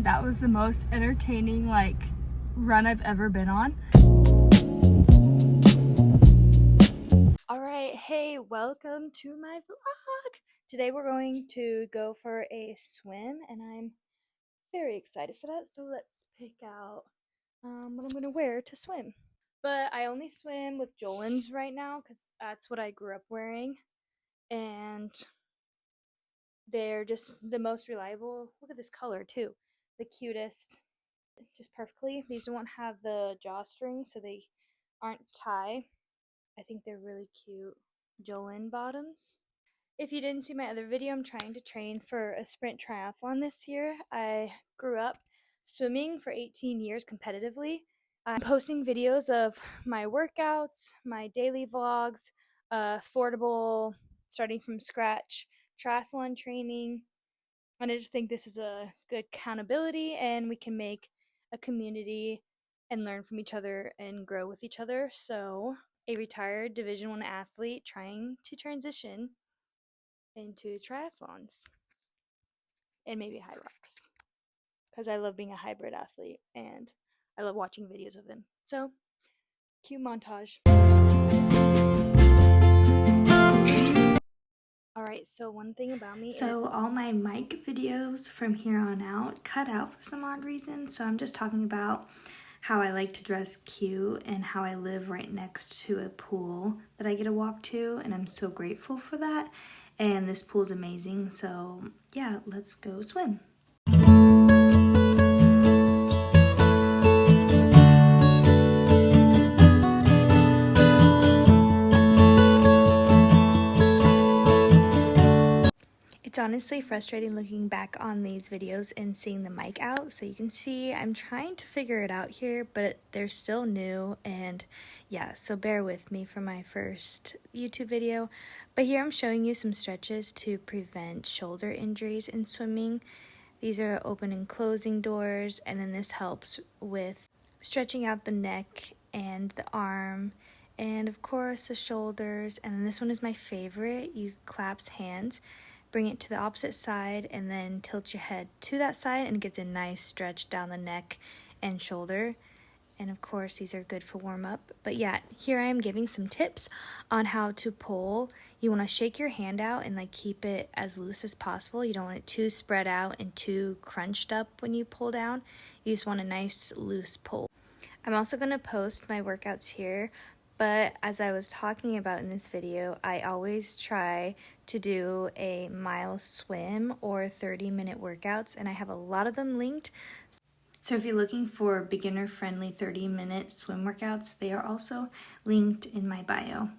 That was the most entertaining run I've ever been on. Alright, hey, welcome to my vlog. Today we're going to go for a swim and I'm very excited for that. So let's pick out what I'm going to wear to swim. But I only swim with Jolin's right now because that's what I grew up wearing. And they're just the most reliable. Look at this color too. The cutest. Just perfectly. These don't have the drawstring, so they aren't tie. I think they're really cute Jolin bottoms. If you didn't see my other video, I'm trying to train for a sprint triathlon this year. I grew up swimming for 18 years competitively. I'm posting videos of my workouts, my daily vlogs, affordable, starting from scratch triathlon training. And I just think this is a good accountability and we can make a community and learn from each other and grow with each other. So, a retired Division I athlete trying to transition into triathlons and maybe high rocks because I love being a hybrid athlete and I love watching videos of them. So, cue montage. Alright, so one thing about me So all my mic videos from here on out cut out for some odd reason. So I'm just talking about how I like to dress cute and how I live right next to a pool that I get to walk to, and I'm so grateful for that. And this pool is amazing. So yeah, let's go swim. It's honestly frustrating looking back on these videos and seeing the mic out. So you can see I'm trying to figure it out here, but they're still new. And yeah, so bear with me for my first YouTube video. But here I'm showing you some stretches to prevent shoulder injuries in swimming. These are open and closing doors, and then this helps with stretching out the neck and the arm and of course the shoulders. And then this one is my favorite. You clasp hands, bring it to the opposite side, and then tilt your head to that side, and it gives a nice stretch down the neck and shoulder. And of course, these are good for warm up. But yeah, here I am giving some tips on how to pull. You want to shake your hand out and keep it as loose as possible. You don't want it too spread out and too crunched up when you pull down. You just want a nice loose pull. I'm also going to post my workouts here. But as I was talking about in this video, I always try to do a mile swim or 30-minute workouts, and I have a lot of them linked. So if you're looking for beginner-friendly 30-minute swim workouts, they are also linked in my bio.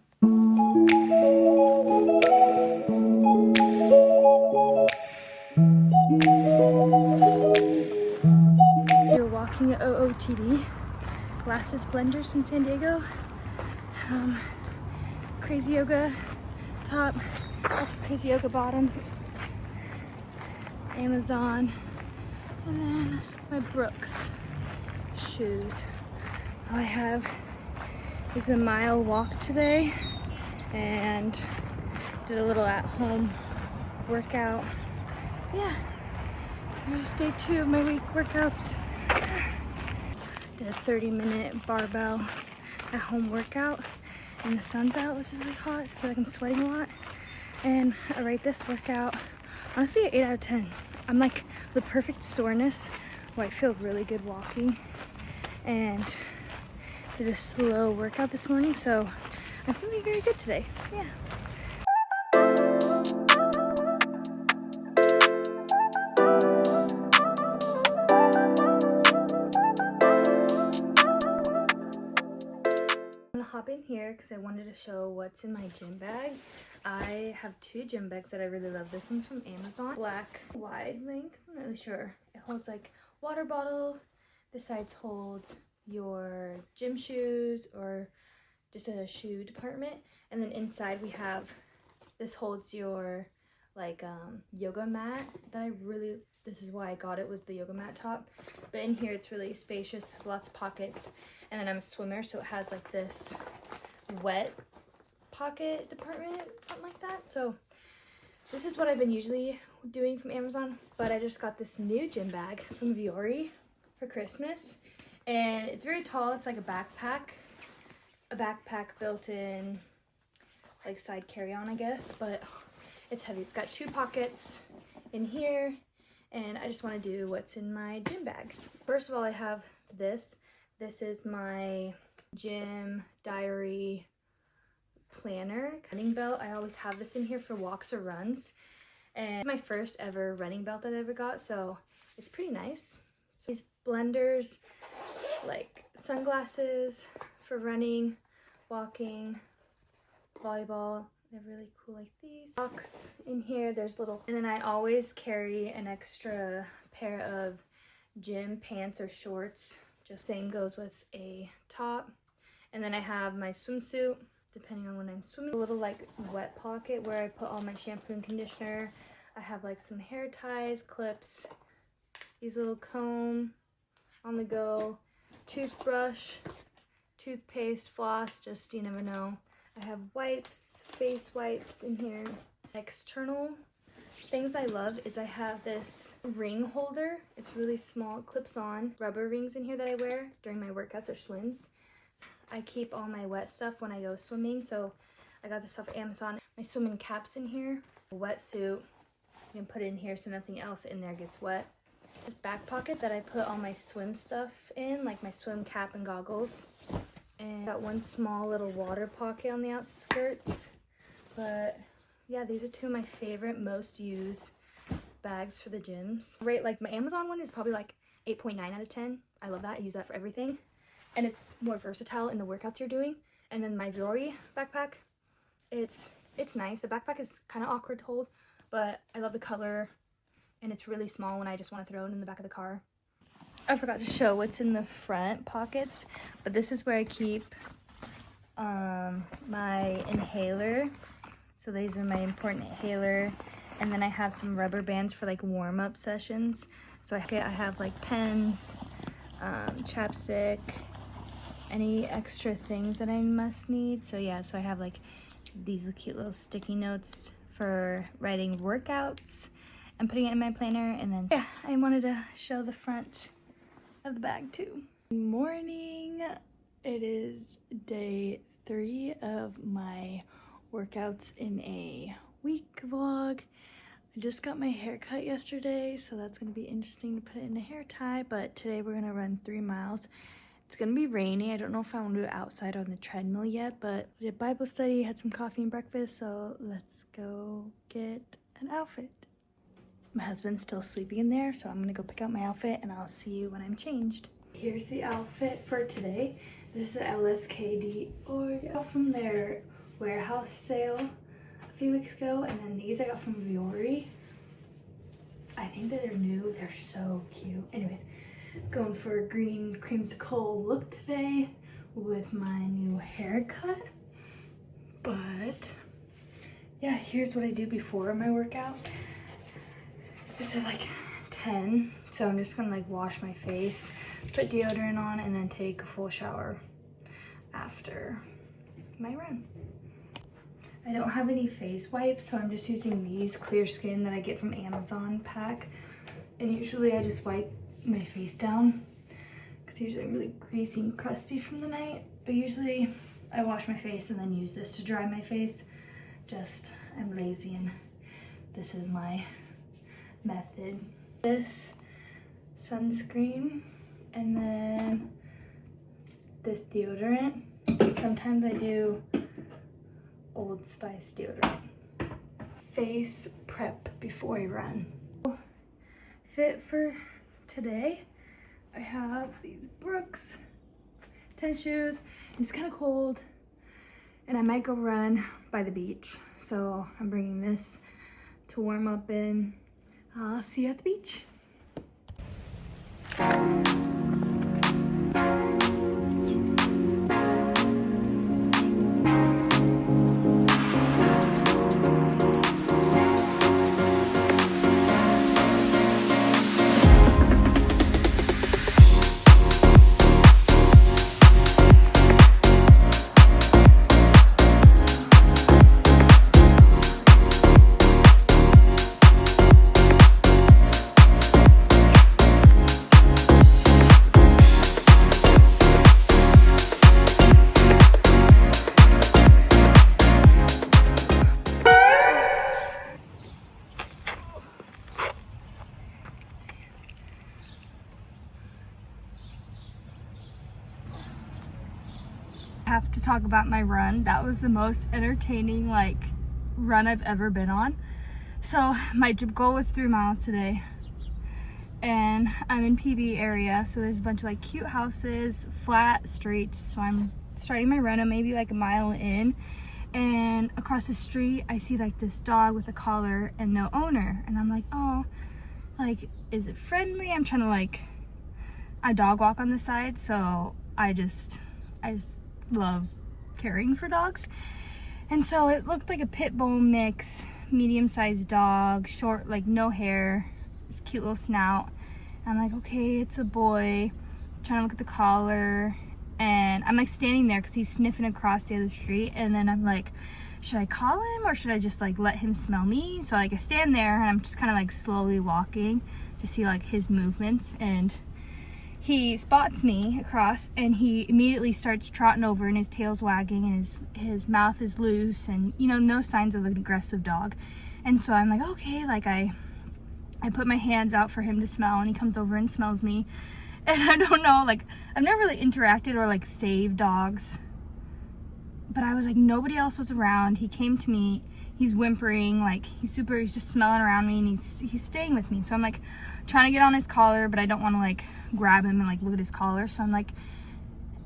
You're walking at OOTD, glasses blenders from San Diego. Crazy yoga top, also crazy yoga bottoms, Amazon, and then my Brooks shoes. All I have is a mile walk today and did a little at-home workout. Yeah, there's day 2 of my week workouts. Did a 30-minute barbell at-home workout. And the sun's out, which is really hot. I feel like I'm sweating a lot. And I rate this workout, honestly, an 8 out of 10. I'm the perfect soreness where I feel really good walking. And did a slow workout this morning, so I'm feeling very good today. So yeah. Hop in here because I wanted to show what's in my gym bag. I have 2 gym bags that I really love. This one's from Amazon. Black wide length. I'm not really sure. It holds water bottle. This side holds your gym shoes or just a shoe department. And then inside we have, this holds your yoga mat that this is why I got it, was the yoga mat top. But in here it's really spacious, has lots of pockets. And then I'm a swimmer, so it has this wet pocket department, something like that. So This is what I've been usually doing from Amazon, but I just got this new gym bag from Viore for Christmas. And it's very tall. It's like a backpack built in, like side carry-on, I guess, but it's heavy. It's got 2 pockets in here, and I just want to do what's in my gym bag. First of all, I have this. This is my gym diary planner running belt. I always have this in here for walks or runs, and it's my first ever running belt that I ever got, so it's pretty nice. So these blenders, like sunglasses for running, walking, volleyball, they're really cool like these. Socks in here, there's little, and then I always carry an extra pair of gym pants or shorts. Just same goes with a top. And then I have my swimsuit, depending on when I'm swimming. A little like wet pocket where I put all my shampoo and conditioner. I have like some hair ties, clips, these little comb on the go, toothbrush, toothpaste, floss, just you never know. I have wipes, face wipes in here. External things I love is I have this ring holder. It's really small, it clips on. Rubber rings in here that I wear during my workouts or swims. I keep all my wet stuff when I go swimming, so I got this off Amazon. My swimming cap's in here. A wetsuit, you can put it in here so nothing else in there gets wet. This back pocket that I put all my swim stuff in, like my swim cap and goggles. And got one small little water pocket on the outskirts. But yeah, these are 2 of my favorite, most used bags for the gyms. Right, like my Amazon one is probably like 8.9 out of 10. I love that. I use that for everything. And it's more versatile in the workouts you're doing. And then my Viore backpack, it's nice. The backpack is kind of awkward to hold, but I love the color, and it's really small when I just want to throw it in the back of the car. I forgot to show what's in the front pockets, but this is where I keep my inhaler. So these are my important inhaler, and then I have some rubber bands for like warm-up sessions. So I have like pens, chapstick, any extra things that I must need. So yeah, so I have like these cute little sticky notes for writing workouts and putting it in my planner. And then yeah, I wanted to show the front of the bag too. Good morning. It is day 3 of my workouts in a week vlog. I just got my hair cut yesterday, so that's gonna be interesting to put it in a hair tie, but today we're gonna run 3 miles. It's gonna be rainy. I don't know if I want to do it outside on the treadmill yet, but I did Bible study, had some coffee and breakfast, so let's go get an outfit. My husband's still sleeping in there, so I'm gonna go pick out my outfit and I'll see you when I'm changed. Here's the outfit for today. This is a LSKD or from their warehouse sale a few weeks ago, and then these I got from Viore. I think that they're new. They're so cute. Anyways, going for a green creamsicle look today with my new haircut. But yeah, here's what I do before my workout. It's at like 10, so I'm just gonna like wash my face, put deodorant on, and then take a full shower after my run. I don't have any face wipes, so I'm just using these Clear Skin that I get from Amazon pack. And usually I just wipe my face down because usually I'm really greasy and crusty from the night. But usually I wash my face and then use this to dry my face. Just, I'm lazy and this is my method. This sunscreen and then this deodorant. Sometimes I do Old Spice deodorant. Face prep before I run. Fit for today, I have these Brooks tennis shoes. It's kind of cold and I might go run by the beach, so I'm bringing this to warm up in. I'll see you at the beach. Have to talk about my run. That was the most entertaining like run I've ever been on. So my goal was 3 miles today, and I'm in PB area, so there's a bunch of like cute houses, flat streets. So I'm starting my run. I'm maybe like a mile in, and across the street I see like this dog with a collar and no owner, and I'm like, oh, like, is it friendly? I'm trying to like, I dog walk on the side, so I just love caring for dogs. And so it looked like a pit bull mix, medium-sized dog, short, like no hair, this cute little snout. And I'm like, okay, it's a boy. I'm trying to look at the collar, and I'm like standing there because he's sniffing across the other street, and then I'm like, should I call him or should I just like let him smell me? So like I stand there and I'm just kind of like slowly walking to see like his movements, and he spots me across, and he immediately starts trotting over, and his tail's wagging, and his mouth is loose, and you know, no signs of an aggressive dog. And so I'm like, okay, like I put my hands out for him to smell, and he comes over and smells me. And I don't know, like I've never really interacted or like saved dogs, but I was like, nobody else was around. He came to me, he's whimpering, like he's just smelling around me, and he's staying with me. So I'm like trying to get on his collar, but I don't want to like grab him and like look at his collar. So I'm like,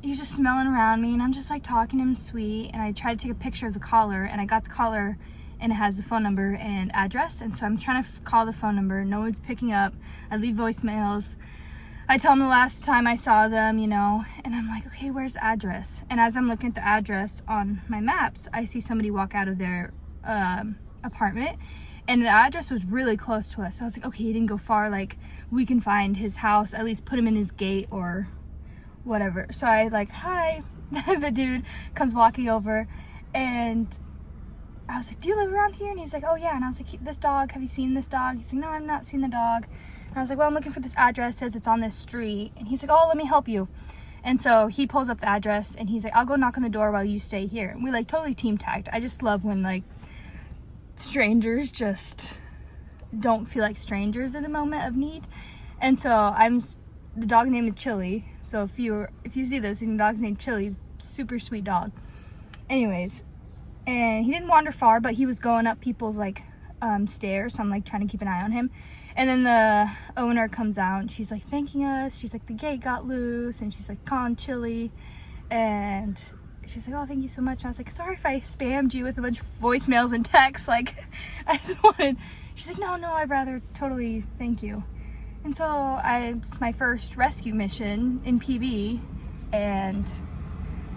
he's just smelling around me, and I'm just like talking to him sweet, and I tried to take a picture of the collar, and I got the collar and it has the phone number and address. And so I'm trying to call the phone number, no one's picking up. I leave voicemails, I tell them the last time I saw them, you know, and I'm like, okay, where's the address? And as I'm looking at the address on my maps, I see somebody walk out of their apartment, and the address was really close to us. So I was like, okay, he didn't go far, like we can find his house, at least put him in his gate or whatever. So I like, hi. The dude comes walking over, and I was like, do you live around here? And he's like, oh yeah. And I was like, this dog, have you seen this dog? He's like, no, I've not seen the dog. And I was like, well, I'm looking for this address, says it's on this street. And he's like, oh, let me help you. And so he pulls up the address, and he's like, I'll go knock on the door while you stay here. And we like totally team tagged. I just love when like strangers just don't feel like strangers in a moment of need. And so the dog named is Chili. So if you see this, and the dog's named Chili, he's a super sweet dog. Anyways, and he didn't wander far, but he was going up people's like stairs. So I'm like trying to keep an eye on him. And then the owner comes out, and she's like thanking us. She's like, the gate got loose, and she's like calling Chili, and she's like, oh, thank you so much. And I was like, sorry if I spammed you with a bunch of voicemails and texts. Like, I just wanted. She's like, no, I'd rather totally thank you. And so it's my first rescue mission in PB, and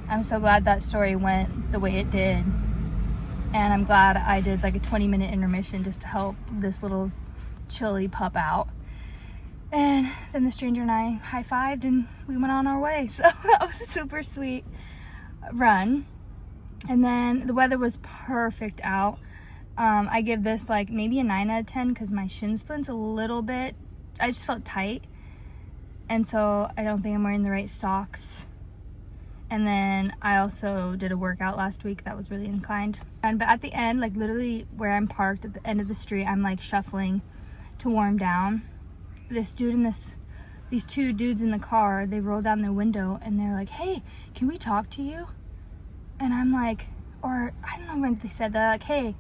I'm so glad that story went the way it did. And I'm glad I did like a 20-minute intermission just to help this little Chili pup out. And then the stranger and I high-fived, and we went on our way. So that was a super sweet run. And then the weather was perfect out. I give this like maybe a 9 out of 10 because my shin splints a little bit. I just felt tight, and so I don't think I'm wearing the right socks. And then I also did a workout last week that was really inclined. But at the end, like literally where I'm parked at the end of the street, I'm like shuffling to warm down. This dude and these two dudes in the car, they roll down their window, and they're like, hey, can we talk to you? And I'm like, or I don't know when they said that, like, hey,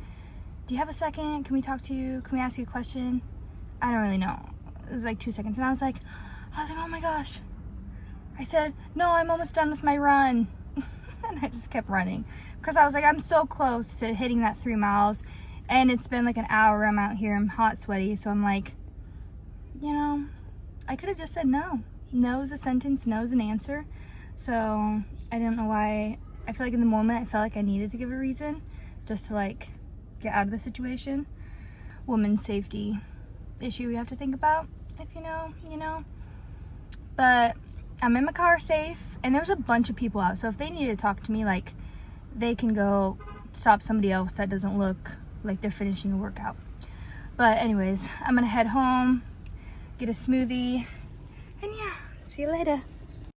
do you have a second? Can we talk to you? Can we ask you a question? I don't really know. It was like 2 seconds, and I was like, oh my gosh. I said, no, I'm almost done with my run. And I just kept running because I was like, I'm so close to hitting that 3 miles, and it's been like an hour. I'm out here, I'm hot, sweaty. So I'm like, you know, I could have just said no. No is a sentence, no is an answer. So I don't know why. I feel like in the moment, I felt like I needed to give a reason just to like get out of the situation. Women's safety issue we have to think about. If you know, you know. But I'm in my car safe, and there's a bunch of people out. So if they need to talk to me, like, they can go stop somebody else that doesn't look like they're finishing a workout. But anyways, I'm gonna head home, get a smoothie, and yeah, see you later.